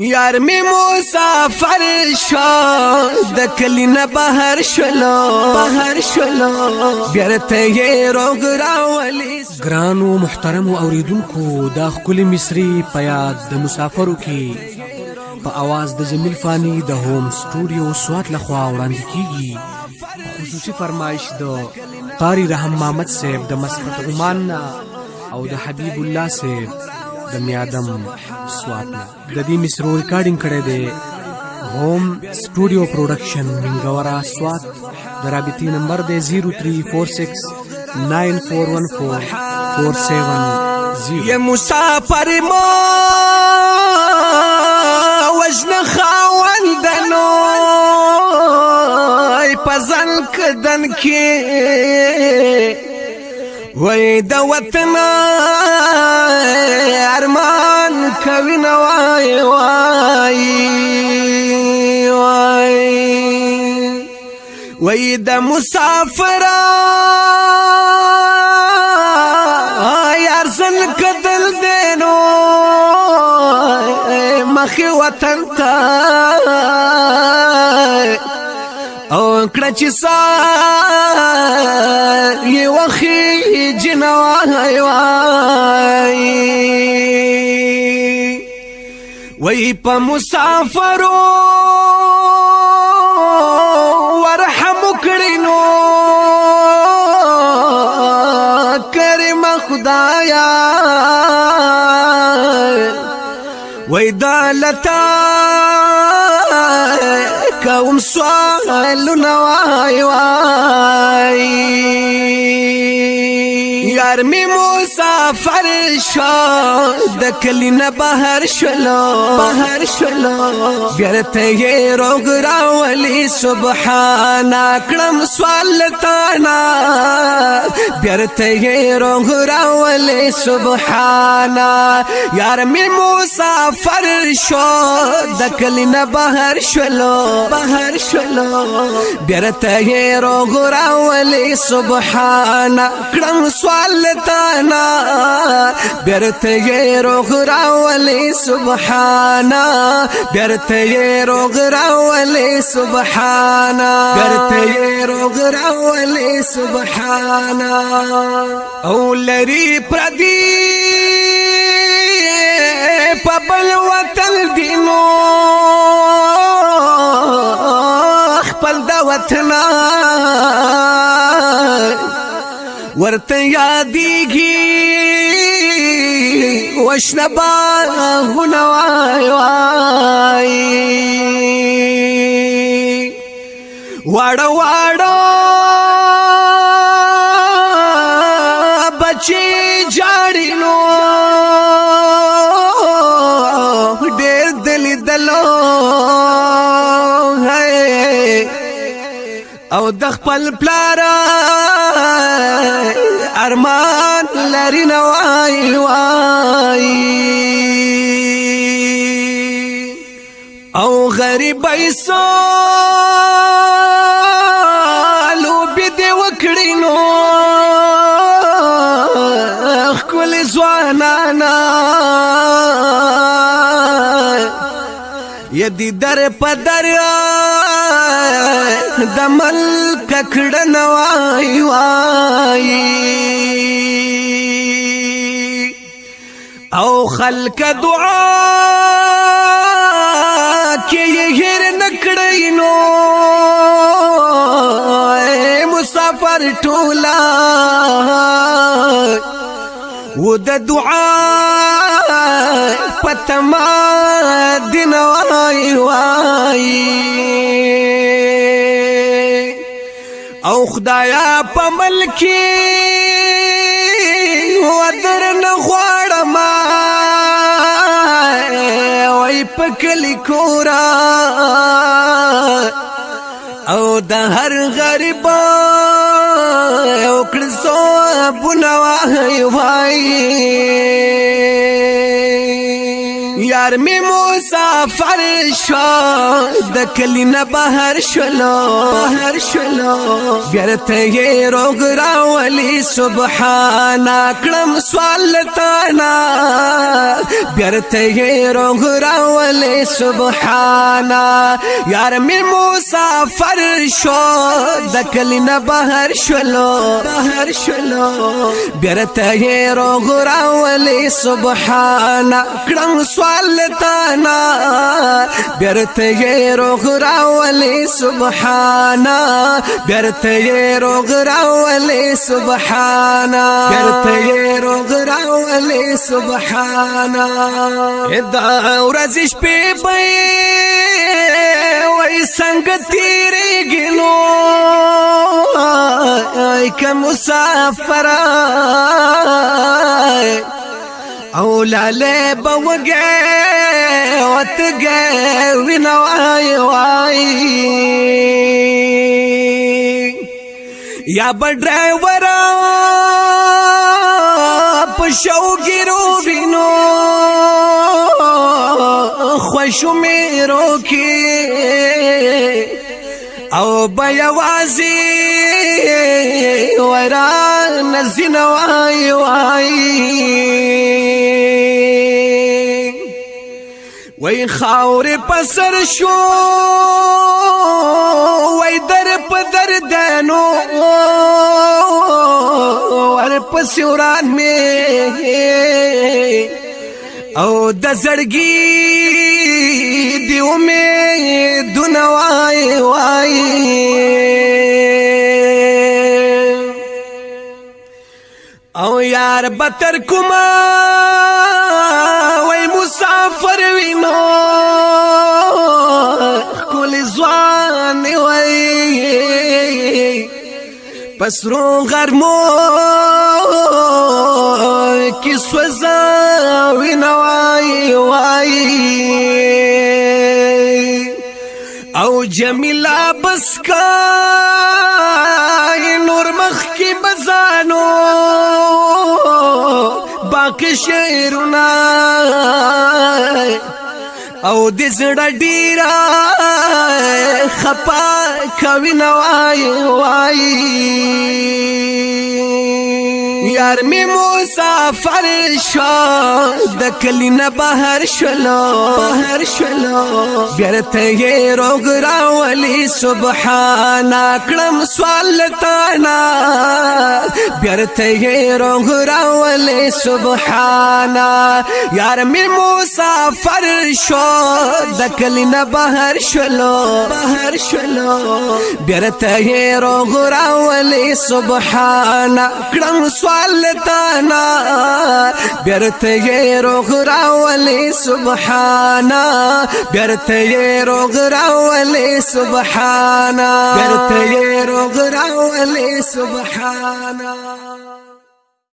یار می مسافر شو د کلی نه بهر شلو بیرته یې روغ راولي. ګرانو محترمو اوریدونکو دا ښکلې مصري په یاد د مسافرو کې په اواز د جمیل فانی د هوم سټوډیو سوات لخوا وړاندې کیږي. خصوصي فرمایش د قاری رحم محمد صاحب د مسقط عمان او د حبیب الله صاحب د میادم سوات نه د دې مصرو ریکارډینګ کړی دی هوم سټوډیو پروډکشن منګورا سوات. د رابطې نمبر دی 0346 9414 470. یا مسافر ما وجن خاوندنو پزن کدن کې وای د وطن ارمان کوي نو وای د مسافر یار زل کدل دینو مخي وطن ته او کړه چې سار یې وخی جنوای وای په مسافرو ورحم کړینو کریم خدایا وای دالتا کوم سوال نوای یار می مسافر شو د کلی نه بهر شلو بیرته یې روغ راولي. سبحانا کړم سوال تانا بیرته یې روغ راولي. سبحانا یار می مسافر شو د کلی نه بهر شلو بیرته یې روغ راولي. سبحانا کړم سوال تانا بیرته یې روغ راولي. سبحانا بیرته یې روغ راولي. سبحانا بیرته یې روغ راولي. سبحانا او لري پردي په بل وطن دینو خپل د وطن ورته یادېږي وشنه باغونه واړه بچې جاړي نو ډېر دلیدلو او د خپل پلار ارمان لري نوای او غریب ایسالو بده وکړي نو خپل ځوانانا یدی در پدر د ملک کړه نوای او خلق دعا کې هر نکړې نو مسافر ټولا و د دعا پتما دین او خدایا په ملکی ودر نه غواړم وای پکلی کورا او د هر غریب او کړسو بنوای یار می مسافر شو د کلی نه بهر شلو بیرته یې روغ راولي سبحانا کړم سوال تانا بیرته یې روغ راولي سبحانا یار می مسافر شو د کلی نه بهر شلو بیرته یې روغ راولي سبحانا کړم سوال تانا بیرته یې روغ راولي سبحانا بیرته یې روغ راولي سبحانا بیرته یې روغ راولي سبحانا دا ورځ شپې به وای څنګه تیریږي نو ای که مسافر او لاله بوګه وتګه وینوای وای یا به ډرایور په شو ګیرو وینو خوشو میرو کی او بیوازی وران نزینوای وای خاور پسر شو وای در په دردانو ور پس وران می او د زړګي دی امید وای او یار بتر کوما وای مسافر وینو کول ځوان وای پسرو غرمو کی سوزا وینوای او جمیلا بسکا نور مخ کی بزانو باقی شعرنا او د زړه ډیرا خپا کوي نوای یار می مسافر شو د کلی نه بهر شلو بیرته یې روغ راولي سبحانا کړم سوال تانا بیرته یې روغ راولي سبحانا یار می مسافر شو د کلی نه بهر شلو بیرته یې روغ راولي سبحانا کړم سوال تانا بیرته یې روغ راولي سبحانا بیرته یې روغ راولي سبحانا بیرته یې روغ راولي سبحانا